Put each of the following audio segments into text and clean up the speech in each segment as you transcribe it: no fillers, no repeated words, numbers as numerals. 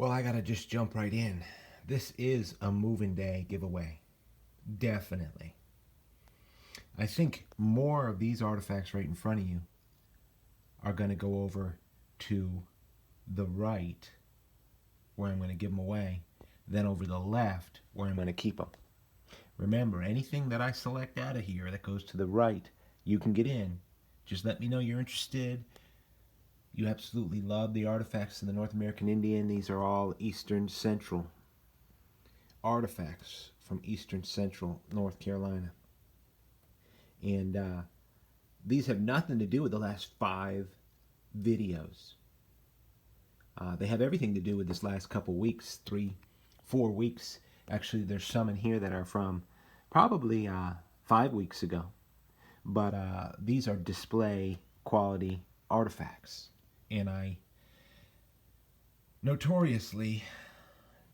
Well, I gotta just jump right in. This is a moving day giveaway. Definitely. I think more of these artifacts right in front of you are gonna go over to the right, where I'm gonna give them away, than over the left, where I'm gonna keep them. Remember, anything that I select out of here that goes to the right, you can get in. Just let me know you're interested. You absolutely love the artifacts in the North American Indian. These are all Eastern Central artifacts from Eastern Central North Carolina. And these have nothing to do with the last 5 videos. They have everything to do with this last couple weeks, 3-4 weeks. Actually, there's some in here that are from probably 5 weeks ago. But these are display quality artifacts. And I notoriously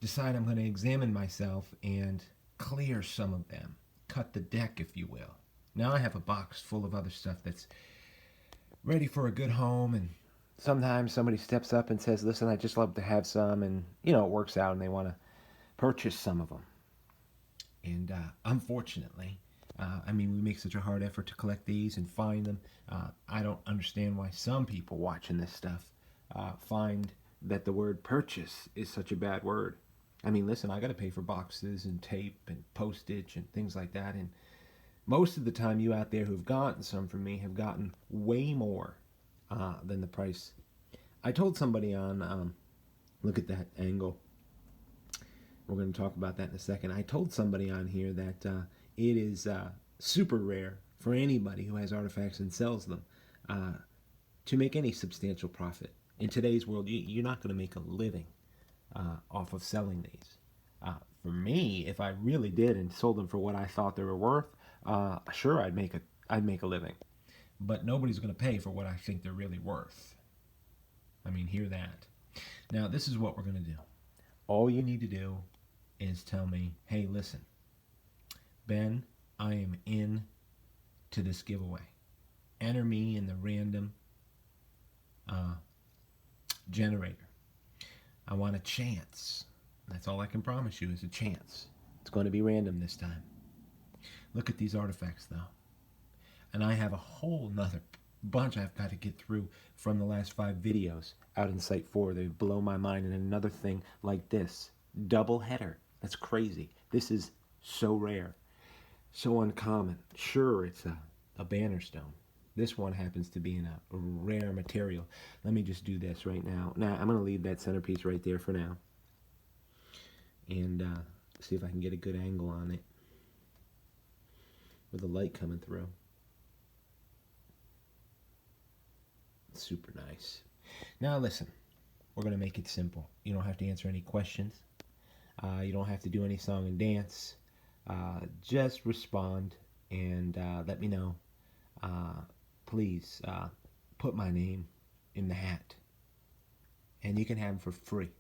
decide I'm going to examine myself and clear some of them. Cut the deck, if you will. Now I have a box full of other stuff that's ready for a good home, and sometimes somebody steps up and says, listen, I just love to have some, and it works out and they want to purchase some of them. And unfortunately, we make such a hard effort to collect these and find them. I don't understand why some people watching this stuff find that the word purchase is such a bad word. Listen, I got to pay for boxes and tape and postage and things like that. And most of the time, you out there who've gotten some from me have gotten way more than the price. I told somebody on, look at that angle. We're going to talk about that in a second. I told somebody on here that it is super rare for anybody who has artifacts and sells them to make any substantial profit. In today's world, you're not going to make a living off of selling these. For me, if I really did and sold them for what I thought they were worth, sure, I'd make a living. But nobody's going to pay for what I think they're really worth. Hear that. Now, this is what we're going to do. All you need to do is tell me, hey, listen, Ben, I am in to this giveaway. Enter me in the random generator. I want a chance. That's all I can promise you is a chance. It's going to be random this time. Look at these artifacts, though. And I have a whole nother bunch I've got to get through from the last 5 videos out in Site 4. They blow my mind. And another thing like this. Double header. That's crazy. This is so rare. So uncommon. Sure, it's a banner stone. This one happens to be in a rare material. Let me just do this right now. Now, I'm going to leave that centerpiece right there for now. And see if I can get a good angle on it with the light coming through. Super nice. Now listen, we're going to make it simple. You don't have to answer any questions. You don't have to do any song and dance. Just respond and let me know. Please put my name in the hat. And you can have them for free.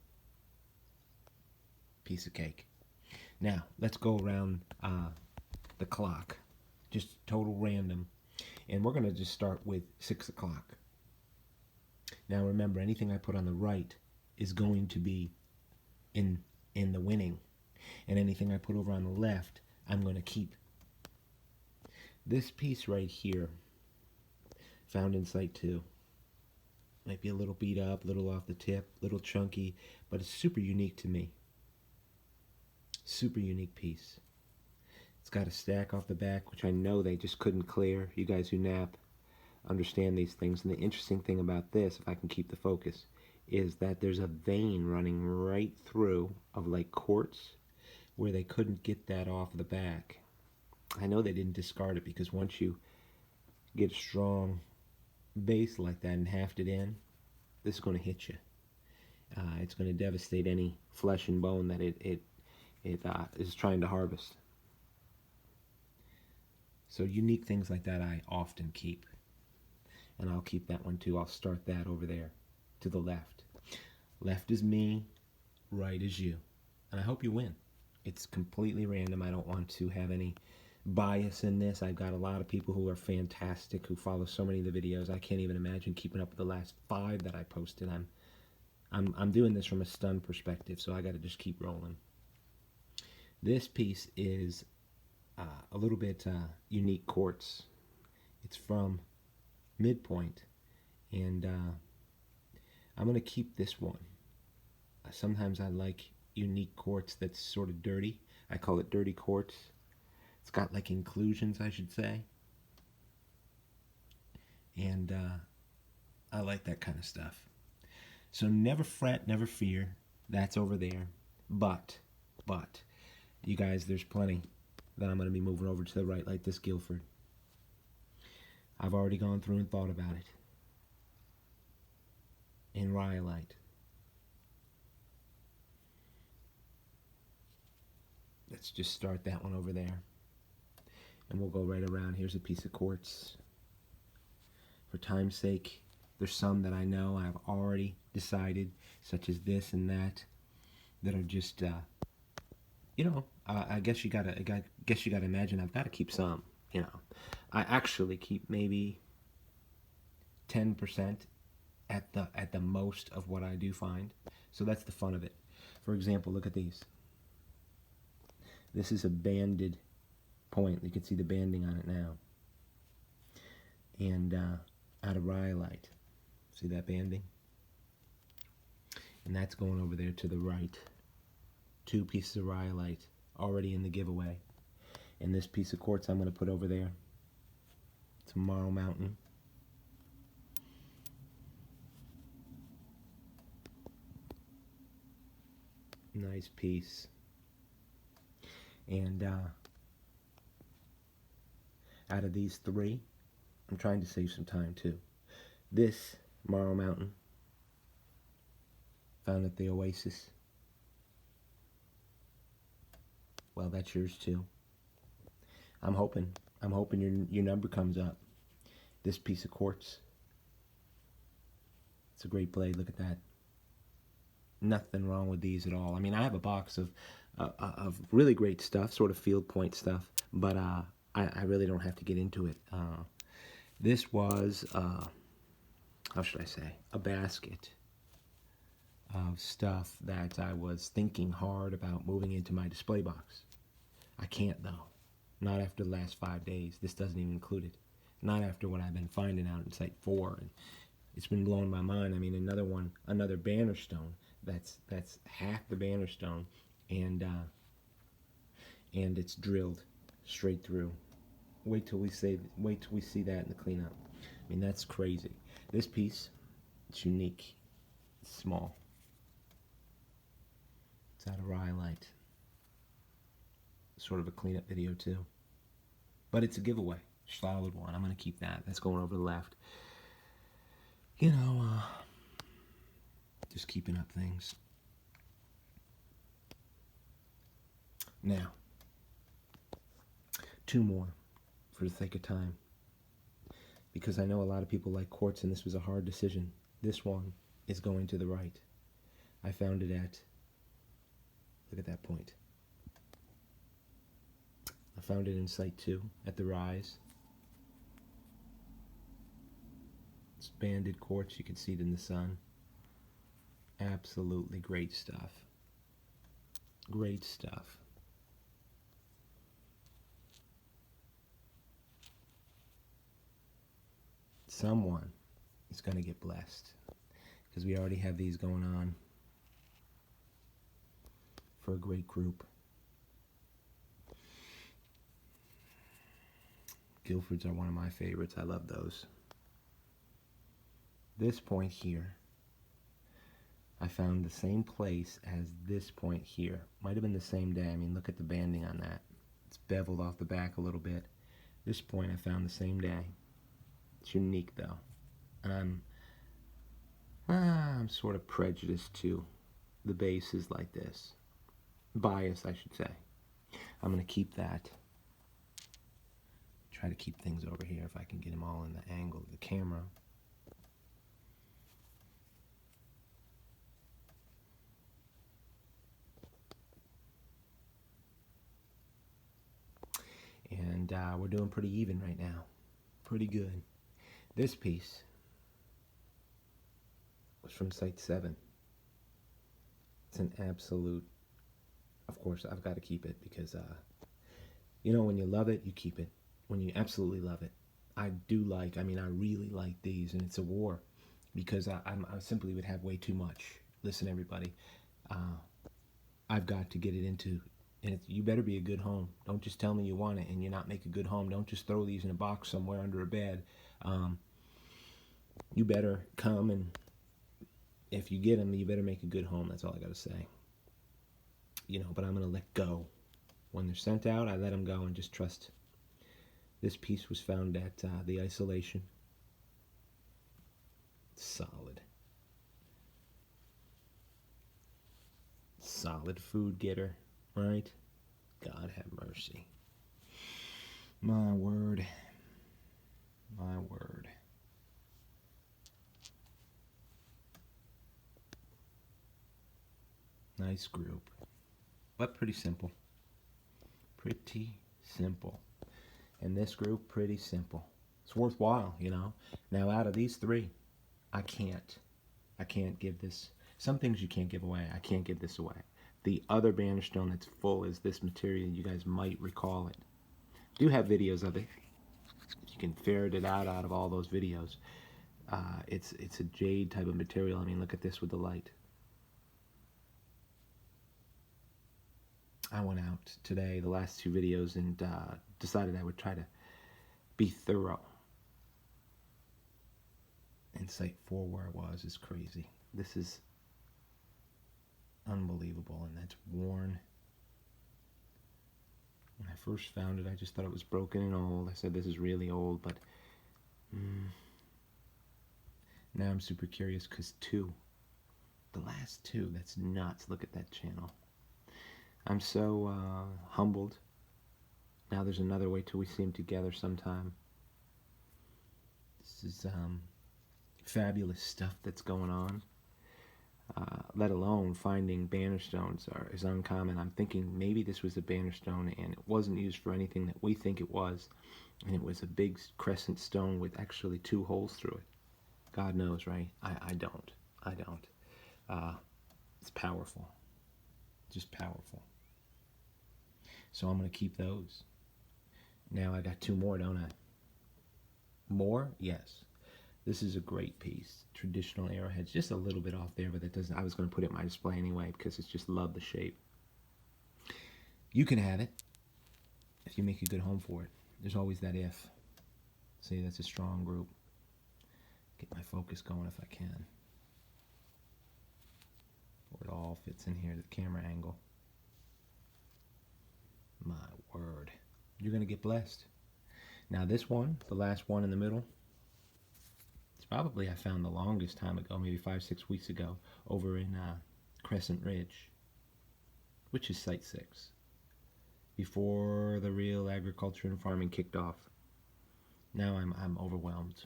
Piece of cake. Now, let's go around the clock. Just total random. And we're going to just start with 6 o'clock. Now remember, anything I put on the right is going to be in the winning. And anything I put over on the left, I'm going to keep. This piece right here, found in Site 2. Might be a little beat up, a little off the tip, a little chunky, but it's super unique to me. Super unique piece. It's got a stack off the back, which I know they just couldn't clear. You guys who nap understand these things. And the interesting thing about this, if I can keep the focus, is that there's a vein running right through of like quartz where they couldn't get that off the back. I know they didn't discard it because once you get a strong base like that and haft it in, this is going to hit you. It's going to devastate any flesh and bone that it is trying to harvest. So unique things like that I often keep. And I'll keep that one too. I'll start that over there to the left. Left is me, right is you. And I hope you win. It's completely random. I don't want to have any bias in this. I've got a lot of people who are fantastic, who follow so many of the videos. I can't even imagine keeping up with the last 5 that I posted. I'm I'm doing this from a stun perspective, so I got to just keep rolling. This piece is a little bit unique quartz. It's from Midpoint, and I'm going to keep this one. Sometimes I like unique quartz that's sort of dirty. I call it dirty quartz. It's got like inclusions, I should say. And I like that kind of stuff. So never fret, never fear. That's over there. But, you guys, there's plenty that I'm going to be moving over to the right, like this Guilford. I've already gone through and thought about it. And rhyolite. Let's just start that one over there. And we'll go right around. Here's a piece of quartz. For time's sake, there's some that I know I've already decided, such as this and that are just, I guess you gotta imagine I've got to keep some. I actually keep maybe 10% at the most of what I do find. So that's the fun of it. For example, look at these. This is a banded point. You can see the banding on it now. And out of rhyolite. See that banding? And that's going over there to the right. 2 pieces of rhyolite already in the giveaway. And this piece of quartz I'm going to put over there. It's a Marl Mountain. Nice piece. And out of these 3, I'm trying to save some time too. This Marl Mountain, found at the Oasis. Well, that's yours too. I'm hoping your number comes up. This piece of quartz. It's a great blade. Look at that. Nothing wrong with these at all. I mean, I have a box of really great stuff, sort of field point stuff, but I really don't have to get into it. This was, how should I say, a basket of stuff that I was thinking hard about moving into my display box. I can't though. Not after the last 5 days. This doesn't even include it. Not after what I've been finding out in Site 4. And it's been blowing my mind. I mean, another banner stone. That's half the banner stone, and it's drilled straight through. Wait till we see that in the cleanup. I mean, that's crazy. This piece, it's unique. It's small. It's out of rhyolite. Sort of a cleanup video too. But it's a giveaway. Solid one. I'm going to keep that. That's going over to the left. Just keeping up things. Now, 2 more for the sake of time. Because I know a lot of people like quartz and this was a hard decision. This one is going to the right. I found it at, look at that point. I found it in Site 2 at the Rise. It's banded quartz. You can see it in the sun. Absolutely great stuff. Great stuff. Someone is going to get blessed because we already have these going on for a great group. Guilfords are one of my favorites. I love those. This point here, I found the same place as this point here. Might have been the same day. I mean, look at the banding on that. It's beveled off the back a little bit. This point I found the same day. It's unique though. And I'm sort of prejudiced to the bases like this. Biased, I should say. I'm going to keep that. Try to keep things over here if I can get them all in the angle of the camera. And we're doing pretty even right now. Pretty good. This piece was from Site 7. It's an absolute, of course, I've got to keep it because, you know, when you love it, you keep it. When you absolutely love it. I really like these, and it's a war because I simply would have way too much. Listen, everybody, I've got to get it into, and you better be a good home. Don't just tell me you want it and you not make a good home. Don't just throw these in a box somewhere under a bed. You better come, and if you get them, you better make a good home. That's all I got to say. You know, but I'm going to let go. When they're sent out, I let them go and just trust. This piece was found at the isolation. Solid. Solid food getter, right? God have mercy. My word. My word. Nice group. But pretty simple. Pretty simple. And this group, pretty simple. It's worthwhile, you know. Now, out of these three, I can't give this. Some things you can't give away. I can't give this away. The other banner stone that's full is this material. You guys might recall it. I do have videos of it. You can ferret it out of all those videos. It's a jade type of material. I mean, look at this with the light. I went out today, the last two videos, and decided I would try to be thorough. And Site 4 where it was is crazy. This is unbelievable, and that's worn. When I first found it, I just thought it was broken and old. I said, this is really old, but now I'm super curious because the last two, that's nuts. Look at that channel. I'm so humbled. Now there's another way till we see them together sometime. This is fabulous stuff that's going on. Let alone finding banner stones is uncommon. I'm thinking maybe this was a banner stone and it wasn't used for anything that we think it was. And it was a big crescent stone with actually 2 holes through it. God knows, right? I don't. It's powerful. Just powerful. So I'm going to keep those. Now I got 2 more, don't I? More? Yes. This is a great piece. Traditional arrowheads. Just a little bit off there, but that doesn't. I was going to put it in my display anyway because it's just love the shape. You can have it if you make a good home for it. There's always that if. See, that's a strong group. Get my focus going if I can. Where it all fits in here to the camera angle. My word. You're going to get blessed. Now this one, the last one in the middle, it's probably I found the longest time ago, maybe 5-6 weeks ago, over in Crescent Ridge, which is Site 6, before the real agriculture and farming kicked off. Now I'm overwhelmed.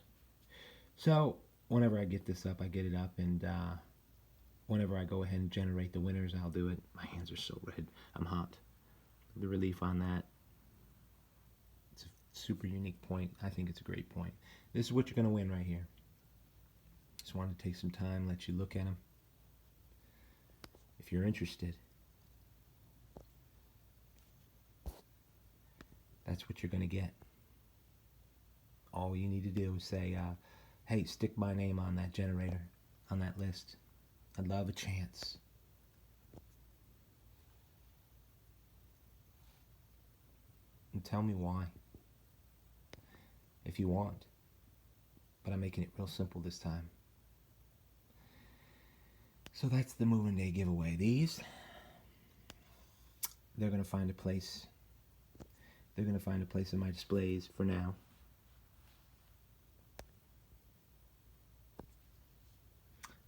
So whenever I get this up, I get it up, and whenever I go ahead and generate the winners, I'll do it. My hands are so red. I'm hot. The relief on that. It's a super unique point. I think it's a great point. This is what you're going to win right here. Just wanted to take some time, let you look at them. If you're interested, that's what you're going to get. All you need to do is say, hey, stick my name on that generator, on that list. I'd love a chance. And tell me why, if you want. But I'm making it real simple this time. So that's the Moving Day giveaway. These, they're going to find a place. They're going to find a place in my displays for now.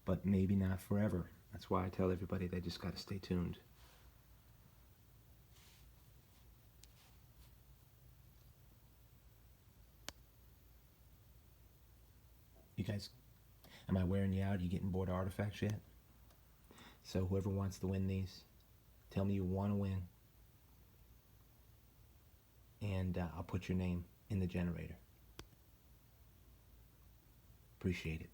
But maybe not forever. That's why I tell everybody they just got to stay tuned. You guys, am I wearing you out? Are you getting bored of artifacts yet? So whoever wants to win these, tell me you want to win. And I'll put your name in the generator. Appreciate it.